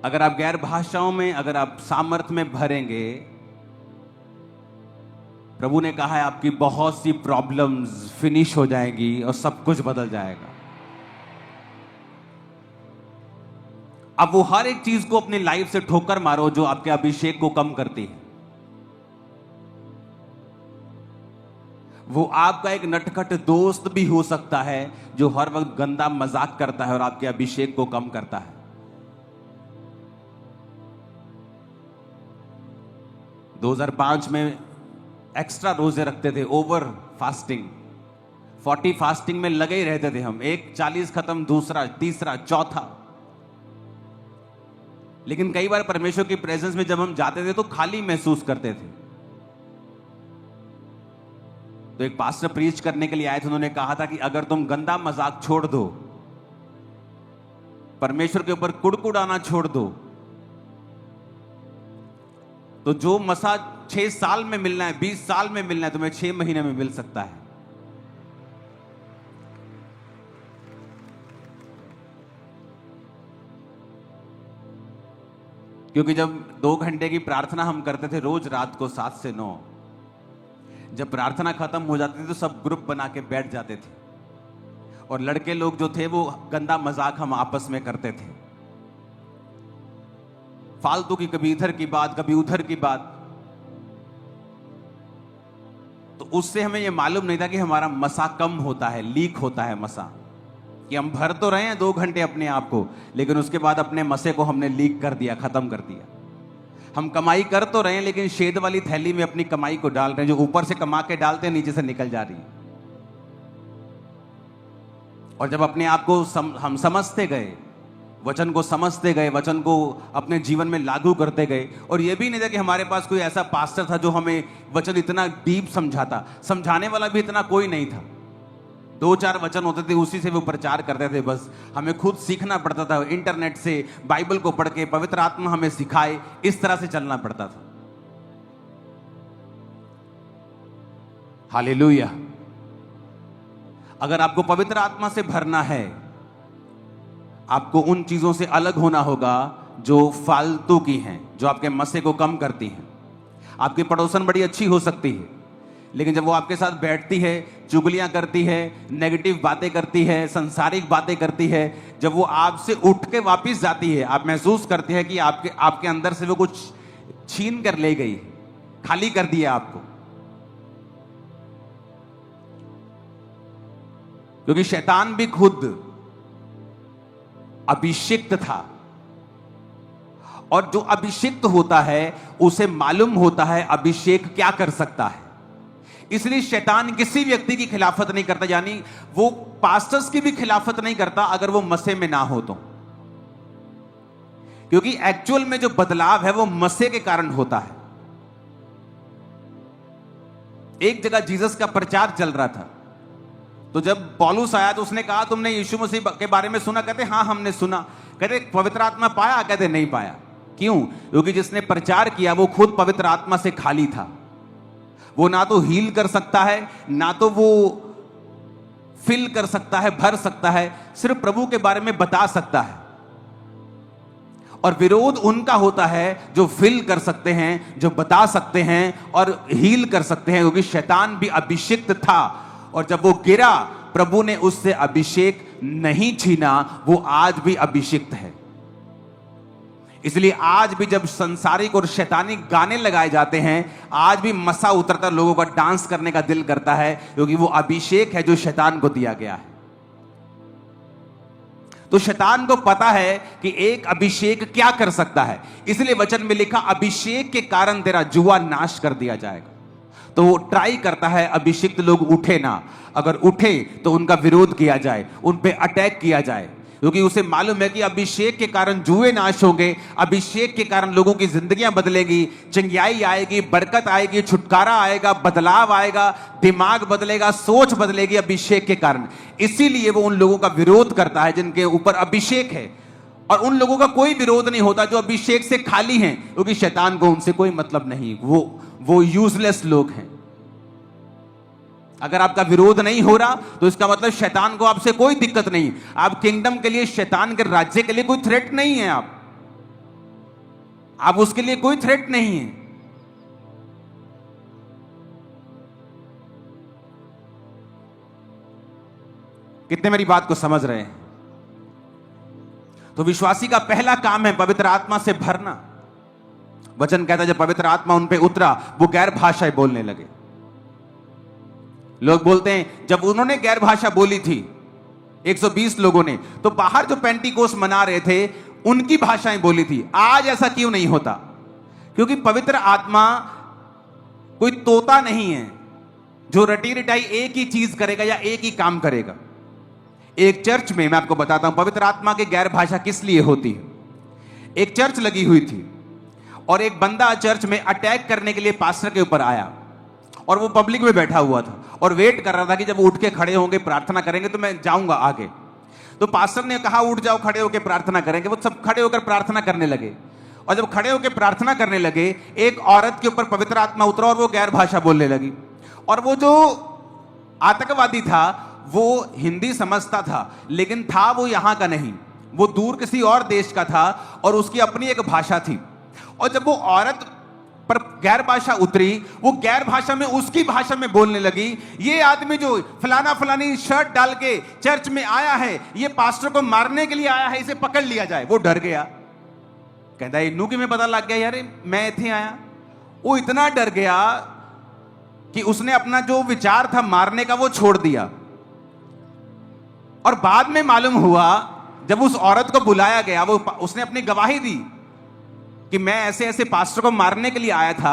अगर आप गैर भाषाओं में, अगर आप सामर्थ में भरेंगे, प्रभु ने कहा है आपकी बहुत सी प्रॉब्लम्स फिनिश हो जाएगी और सब कुछ बदल जाएगा। अब वो हर एक चीज को अपनी लाइफ से ठोकर मारो जो आपके अभिषेक को कम करती है। वो आपका एक नटखट दोस्त भी हो सकता है जो हर वक्त गंदा मजाक करता है और आपके अभिषेक को कम करता है। – 2005 में एक्स्ट्रा रोजे रखते थे, ओवर फास्टिंग, 40 फास्टिंग में लगे ही रहते थे हम। एक 40 खत्म, दूसरा, तीसरा, चौथा। लेकिन कई बार परमेश्वर की प्रेजेंस में जब हम जाते थे तो खाली महसूस करते थे। तो एक पास्टर प्रीच करने के लिए आए थे, उन्होंने कहा था कि अगर तुम गंदा मजाक छोड़ दो, परमेश्वर के ऊपर कुड़कुड़ाना छोड़ दो, तो जो मसा 6 साल में मिलना है, 20 साल में मिलना है, तुम्हें 6 महीने में मिल सकता है। क्योंकि जब 2 घंटे की प्रार्थना हम करते थे रोज रात को 7 से 9, जब प्रार्थना खत्म हो जाती थी तो सब ग्रुप बना के बैठ जाते थे और लड़के लोग जो थे वो गंदा मजाक हम आपस में करते थे, फालतू की, कभी इधर की बात, कभी उधर की बात। तो उससे हमें ये मालूम नहीं था कि हमारा मसा कम होता है, लीक होता है मसा, कि हम भर तो रहे हैं 2 घंटे अपने आप को, लेकिन उसके बाद अपने मसे को हमने लीक कर दिया, खत्म कर दिया। हम कमाई कर तो रहे हैं लेकिन शेद वाली थैली में अपनी कमाई को डाल रहे हैं, जो ऊपर से कमा के डालते हैं नीचे से निकल जा रही है। और जब अपने आप को हम समझते गए, वचन को समझते गए, वचन को अपने जीवन में लागू करते गए, और यह भी नहीं था कि हमारे पास कोई ऐसा पास्टर था जो हमें वचन इतना डीप समझाता, समझाने वाला भी इतना कोई नहीं था। 2-4 वचन होते थे, उसी से वो प्रचार करते थे, बस हमें खुद सीखना पड़ता था, इंटरनेट से, बाइबल को पढ़ के, पवित्र आत्मा हमें सिखाए, इस तरह से चलना पड़ता था। हालेलुया। अगर आपको पवित्र आत्मा से भरना है, आपको उन चीजों से अलग होना होगा जो फालतू की हैं, जो आपके मसे को कम करती हैं। आपकी पड़ोसन बड़ी अच्छी हो सकती है, लेकिन जब वो आपके साथ बैठती है, चुगलियां करती है, नेगेटिव बातें करती है, संसारिक बातें करती है, जब वो आपसे उठ के वापस जाती है, आप महसूस करते हैं कि आपके अंदर से वो कुछ छीन कर ले गई, खाली कर दिया आपको। क्योंकि शैतान भी खुद अभिषिक्त था, और जो अभिषिक्त होता है उसे मालूम होता है अभिषेक क्या कर सकता है। इसलिए शैतान किसी व्यक्ति की खिलाफत नहीं करता, यानी वो पास्टर्स की भी खिलाफत नहीं करता अगर वो मसे में ना हो तो, क्योंकि एक्चुअल में जो बदलाव है वो मसे के कारण होता है। एक जगह जीसस का प्रचार चल रहा था, तो जब पौलुस आया तो उसने कहा तुमने यीशु मसीह के बारे में सुना? कहते हाँ हमने सुना। कहते पवित्र आत्मा पाया? कहते नहीं पाया। क्यों? क्योंकि जिसने प्रचार किया वो खुद पवित्र आत्मा से खाली था। वो ना तो हील कर सकता है, ना तो वो फिल कर सकता है, भर सकता है, सिर्फ प्रभु के बारे में बता सकता है। और विरोध उनका होता है जो फिल कर सकते हैं, जो बता सकते हैं और हील कर सकते हैं, क्योंकि शैतान भी अभिषिक्त था, और जब वो गिरा प्रभु ने उससे अभिषेक नहीं छीना, वो आज भी अभिषिक्त है। इसलिए आज भी जब संसारिक और शैतानी गाने लगाए जाते हैं, आज भी मसा उतरता, लोगों का डांस करने का दिल करता है, क्योंकि वो अभिषेक है जो शैतान को दिया गया है। तो शैतान को पता है कि एक अभिषेक क्या कर सकता है, इसलिए वचन में लिखा अभिषेक के कारण तेरा जुआ नाश कर दिया जाएगा। तो वो ट्राई करता है अभिषिक्त लोग उठे ना, अगर उठे तो उनका विरोध किया जाए, उन पे अटैक किया जाए, क्योंकि उसे मालूम है कि अभिषेक के कारण जुए नाश होंगे, अभिषेक के कारण लोगों की जिंदगियां बदलेगी, चंगियाई आएगी, बरकत आएगी, छुटकारा आएगा, बदलाव आएगा, दिमाग बदलेगा, सोच बदलेगी अभिषेक के कारण। इसीलिए वो उन लोगों का विरोध करता है जिनके ऊपर अभिषेक है, और उन लोगों का कोई विरोध नहीं होता जो अभिषेक से खाली हैं, क्योंकि शैतान को उनसे कोई मतलब नहीं, वो यूजलेस लोग हैं। अगर आपका विरोध नहीं हो रहा तो इसका मतलब शैतान को आपसे कोई दिक्कत नहीं, आप किंगडम के लिए, शैतान के राज्य के लिए कोई थ्रेट नहीं है आप। अब उसके लिए कोई थ्रेट नहीं है। कितने मेरी बात को समझ रहे हैं? तो विश्वासी का पहला काम है पवित्र आत्मा से भरना। वचन कहता है जब पवित्र आत्मा उन पे उतरा वो गैर भाषाएं बोलने लगे। लोग बोलते हैं जब उन्होंने गैर भाषा बोली थी 120 लोगों ने, तो बाहर जो पेंटिकोस मना रहे थे उनकी भाषाएं बोली थी। आज ऐसा क्यों नहीं होता? क्योंकि पवित्र आत्मा कोई तोता नहीं है जो रटी रटाई एक ही चीज करेगा या एक ही काम करेगा। एक चर्च में मैं आपको बताता हूं पवित्र आत्मा की गैर भाषा किस लिए होती है। एक चर्च लगी हुई थी और एक बंदा चर्च में अटैक करने के लिए पास्टर के ऊपर आया और वो पब्लिक में बैठा हुआ था और वेट कर रहा था कि जब उठ के खड़े होंगे प्रार्थना करेंगे तो मैं जाऊंगा आगे। तो पास्टर ने कहा उठ जाओ, खड़े होकर प्रार्थना करेंगे। वो सब खड़े होकर प्रार्थना करने लगे और जब खड़े होकर प्रार्थना करने लगे एक औरत के ऊपर पवित्र आत्मा उतरा और वो गैर भाषा बोलने लगी। और वो जो आतंकवादी था वो हिंदी समझता था लेकिन था वो यहां का नहीं, वो दूर किसी और देश का था और उसकी अपनी एक भाषा थी। और जब वो औरत पर गैर भाषा उतरी वो गैर भाषा में उसकी भाषा में बोलने लगी। ये आदमी जो फलाना फलानी शर्ट डाल के चर्च में आया है ये पास्टर को मारने के लिए आया है, इसे पकड़ लिया जाए। वो डर गया, कहता है इन्नू की में पता लग गया यार मैं इथे आया। वो इतना डर गया कि उसने अपना जो विचार था मारने का वो छोड़ दिया। और बाद में मालूम हुआ जब उस औरत को बुलाया गया वो उसने अपनी गवाही दी कि मैं ऐसे ऐसे पास्टर को मारने के लिए आया था।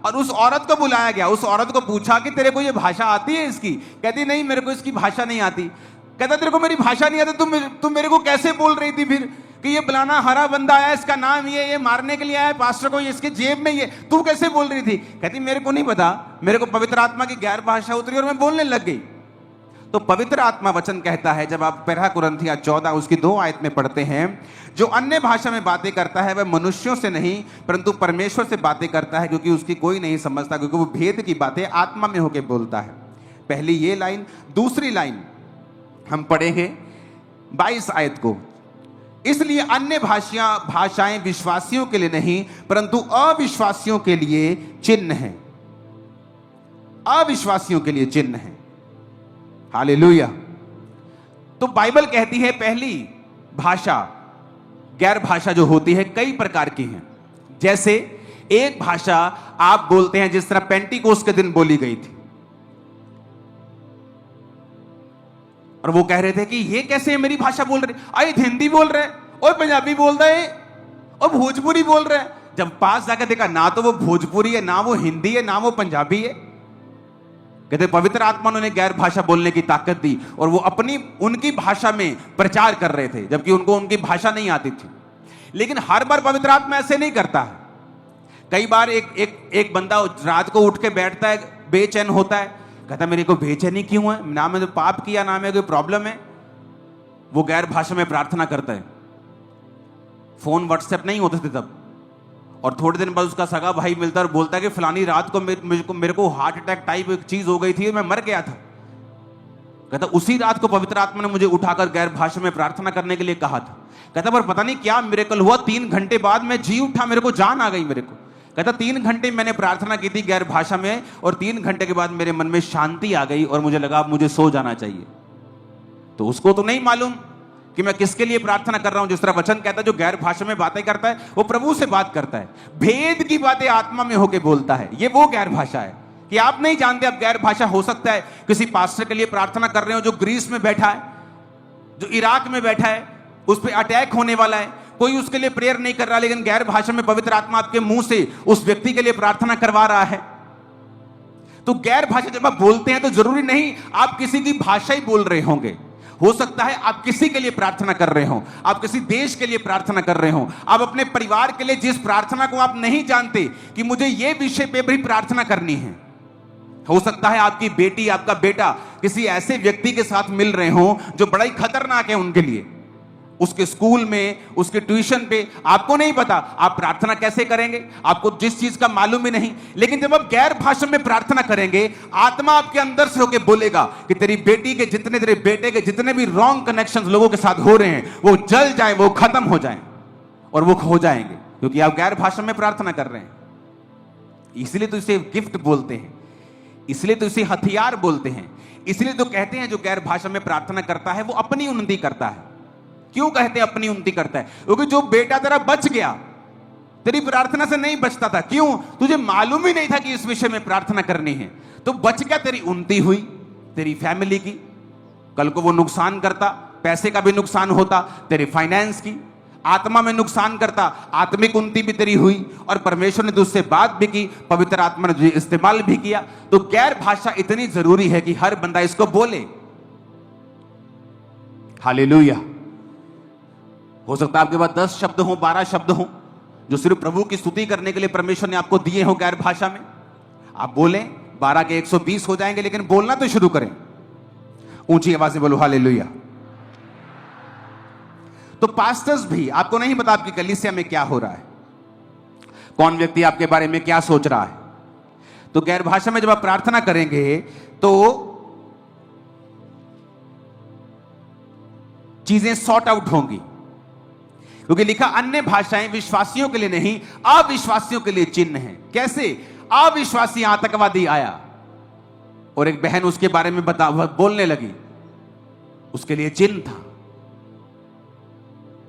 और उस औरत को बुलाया गया, उस औरत को पूछा कि तेरे को ये भाषा आती है इसकी? कहती नहीं मेरे को इसकी भाषा नहीं आती। कहता तेरे को मेरी भाषा नहीं आती, तुम मेरे को कैसे बोल रही थी फिर कि ये बुलाना हरा बंदा आया, इसका नाम ये मारने के लिए आया पास्टर को, ये इसके जेब में ये, तू कैसे बोल रही थी? कहती मेरे को नहीं पता, मेरे को पवित्र आत्मा की गैर भाषा उतरी और मैं बोलने लग गई। तो पवित्र आत्मा वचन कहता है जब आप 1 कुरिन्थियों 14 उसकी 2 आयत में पढ़ते हैं, जो अन्य भाषा में बातें करता है वह मनुष्यों से नहीं परंतु परमेश्वर से बातें करता है क्योंकि उसकी कोई नहीं समझता, क्योंकि वो भेद की बातें आत्मा में होकर बोलता है। पहली ये लाइन। दूसरी लाइन हम पढ़ेंगे 22 आयत को। इसलिए अन्य भाषाएं विश्वासियों के लिए नहीं परंतु अविश्वासियों के लिए चिन्ह है। अविश्वासियों के लिए चिन्ह है। हालेलुया। तो बाइबल कहती है पहली भाषा गैर भाषा जो होती है कई प्रकार की हैं। जैसे एक भाषा आप बोलते हैं जिस तरह पेंटिकोस के दिन बोली गई थी और वो कह रहे थे कि ये कैसे मेरी भाषा बोल रहे, अरे हिंदी बोल रहे और पंजाबी बोल रहे और भोजपुरी बोल रहे। जब पास जाकर देखा ना तो वो भोजपुरी है, ना वो हिंदी है, ना वो पंजाबी है। कहते पवित्र आत्मा ने गैर भाषा बोलने की ताकत दी और वो अपनी उनकी भाषा में प्रचार कर रहे थे जबकि उनको उनकी भाषा नहीं आती थी। लेकिन हर बार पवित्र आत्मा ऐसे नहीं करता है। कई बार एक बंदा रात को उठ के बैठता है, बेचैन होता है, कहता मेरे को बेचैनी क्यों है, ना मैंने पाप किया ना मेरे कोई प्रॉब्लम है। वो गैर भाषा में प्रार्थना करता है। फोन व्हाट्सएप नहीं होते थे तब, और थोड़े दिन बाद उसका सगा भाई मिलता है और बोलता है कि फलानी रात को मेरे को हार्ट अटैक टाइप एक चीज हो गई थी, मैं मर गया था। कहता उसी रात को पवित्र आत्मा ने मुझे उठाकर गैर भाषा में प्रार्थना करने के लिए कहा था। कहता पर पता नहीं क्या मिरेकल हुआ, 3 घंटे बाद मैं जी उठा, मेरे को जान आ गई मेरे को। कहता 3 घंटे मैंने प्रार्थना की थी गैर भाषा में और 3 घंटे के बाद मेरे मन में शांति आ गई और मुझे लगा अब मुझे सो जाना चाहिए। तो उसको तो नहीं मालूम कि मैं किसके लिए प्रार्थना कर रहा हूं। जिस तरह वचन कहता है जो गैर भाषा में बातें करता है वो प्रभु से बात करता है, भेद की बातें आत्मा में होकर बोलता है। ये वो गैर भाषा है कि आप नहीं जानते। अब गैर भाषा हो सकता है किसी पास्टर के लिए प्रार्थना कर रहे हो जो ग्रीस में बैठा है, जो इराक में बैठा है, उस पर अटैक होने वाला है, कोई उसके लिए प्रेयर नहीं कर रहा, लेकिन गैर भाषा में पवित्र आत्मा आपके मुंह से उस व्यक्ति के लिए प्रार्थना करवा रहा है। तो गैर भाषा जब आप बोलते हैं तो जरूरी नहीं आप किसी की भाषा ही बोल रहे होंगे। हो सकता है आप किसी के लिए प्रार्थना कर रहे हो, आप किसी देश के लिए प्रार्थना कर रहे हो, आप अपने परिवार के लिए जिस प्रार्थना को आप नहीं जानते कि मुझे ये विषय पे भी प्रार्थना करनी है। हो सकता है आपकी बेटी आपका बेटा किसी ऐसे व्यक्ति के साथ मिल रहे हो जो बड़ा ही खतरनाक है उनके लिए, उसके स्कूल में, उसके ट्यूशन पे, आपको नहीं पता आप प्रार्थना कैसे करेंगे, आपको जिस चीज का मालूम ही नहीं। लेकिन जब आप गैर भाषा में प्रार्थना करेंगे आत्मा आपके अंदर से होकर बोलेगा कि तेरी बेटी के जितने, तेरे बेटे के जितने भी रॉन्ग कनेक्शंस लोगों के साथ हो रहे हैं वो जल जाए, वो खत्म हो जाए और वो खो जाएंगे। क्योंकि आप गैर भाषा में प्रार्थना कर रहे हैं। इसलिए तो इसे गिफ्ट बोलते हैं, इसलिए तो इसे हथियार बोलते हैं, इसलिए तो कहते हैं जो गैर भाषा में प्रार्थना करता है वो अपनी उन्नति करता है। क्यों कहते हैं अपनी उन्नति करता है? क्योंकि जो बेटा तेरा बच गया, तेरी प्रार्थना से नहीं बचता था। क्यों? तुझे मालूम ही नहीं था कि इस विषय में प्रार्थना करनी है, तो बच गया, तेरी उन्नति हुई, तेरी फैमिली की। कल को वो नुकसान करता, पैसे का भी नुकसान होता, तेरे फाइनेंस की, आत्मा में नुकसान करता, आत्मिक उन्नति भी तेरी हुई, और परमेश्वर ने तुझसे बात भी की, पवित्र आत्मा ने तुझे इस्तेमाल भी किया। तो गैर भाषा इतनी जरूरी है कि हर बंदा इसको बोले। हालेलुया। हो सकता है आपके पास 10 शब्द हो, 12 शब्द हो, जो सिर्फ प्रभु की स्तुति करने के लिए परमेश्वर ने आपको दिए हो गैर भाषा में। आप बोलें, 12 के 120 हो जाएंगे, लेकिन बोलना तो शुरू करें। ऊंची आवाज में बोलो हालेलुया। तो पास्टर्स भी, आपको नहीं पता आपकी कलीसिया में क्या हो रहा है, कौन व्यक्ति आपके बारे में क्या सोच रहा है। तो गैर भाषा में जब आप प्रार्थना करेंगे तो चीजें सॉर्ट आउट होंगी, क्योंकि लिखा अन्य भाषाएं विश्वासियों के लिए नहीं, अविश्वासियों के लिए चिन्ह है। कैसे? अविश्वासी आतंकवादी आया और एक बहन उसके बारे में बोलने लगी, उसके लिए चिन्ह था।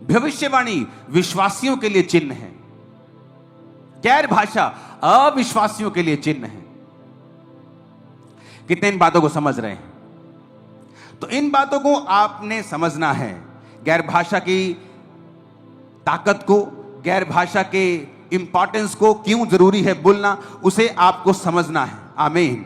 भविष्यवाणी विश्वासियों के लिए चिन्ह है, गैर भाषा अविश्वासियों के लिए चिन्ह है। कितने इन बातों को समझ रहे हैं? तो इन बातों को आपने समझना है। गैर भाषा की ताकत को, गैर भाषा के इंपॉर्टेंस को, क्यों जरूरी है बोलना, उसे आपको समझना है। आमीन।